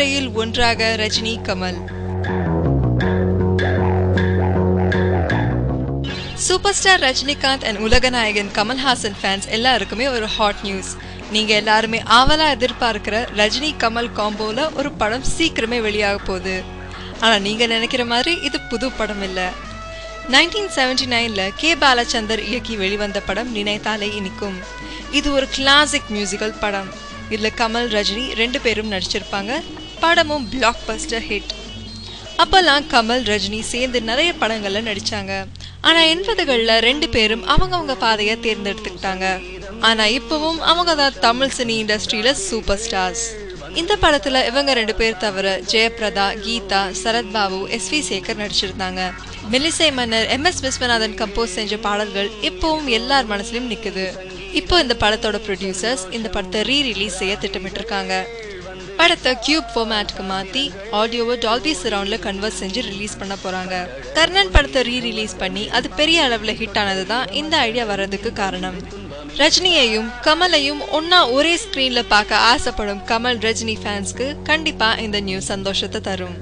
திரையில் ஒன்றாக Rajini Kamal. Super star Rajinikanth and Ulaganayagan Kamal Haasan fans எல்லாருக்குமே ஒரு ஹாட் நியூஸ். நீங்க எல்லாருமே ஆவலா எதிர்பார்க்கிற ரஜினி கமல் காம்போல ஒரு படம் சீக்கிரமே வெளியாக போகுது. ஆனா நீங்க நினைக்கிற மாதிரி இது புது படம் இல்ல. 1979ல கே பாலச்சந்தர் இயக்கி வெளிவந்த படம் நினைத்தாலே இனிக்கும். இது ஒரு கிளாசிக் மியூசிக்கல் படம். இதுல கமல் ரஜினி 2 பேரும் நடிச்சிருப்பாங்க. படமும் பிளாக் பஸ்டர் ஹிட். அப்பெல்லாம் கமல் ரஜினி சேர்ந்து நிறைய படங்கள்ல நடிச்சாங்க. ஆனா 80களில் 2 பேரும் அவங்கவுங்க பாதையை தேர்ந்தெடுத்துக்கிட்டாங்க. ஆனா இப்பவும் அவங்க தான் தமிழ் சினி இண்டஸ்ட்ரியில சூப்பர் ஸ்டார்ஸ். இந்த படத்துல இவங்க 2 பேர் தவிர ஜெயபிரதா, கீதா, சரத்பாபு, SV சேகர் நடிச்சிருந்தாங்க. மெல்லிசை மன்னர் MS விஸ்வநாதன் கம்போஸ் செஞ்ச பாடல்கள் இப்பவும் எல்லார் மனசுலயும் நிக்குது. இப்போ இந்த படத்தோட ப்ரொடியூசர்ஸ் இந்த படத்தை ரீரிலீஸ் செய்ய திட்டமிட்டு இருக்காங்க. படத்தை கியூப் ஃபார்மேட்டுக்கு மாற்றி ஆடியோவை டால்பி சரவுண்டில் கன்வெர்ட் செஞ்சு ரிலீஸ் பண்ண போகிறாங்க. கர்ணன் படத்தை ரீரிலீஸ் பண்ணி அது பெரிய அளவில் ஹிட் ஆனது தான் இந்த ஐடியா வர்றதுக்கு காரணம். ரஜினியையும் கமலையும் ஒன்னா ஒரே ஸ்க்ரீனில் பார்க்க ஆசைப்படும் கமல் ரஜினி ஃபேன்ஸ்க்கு கண்டிப்பாக இந்த நியூஸ் சந்தோஷத்தை தரும்.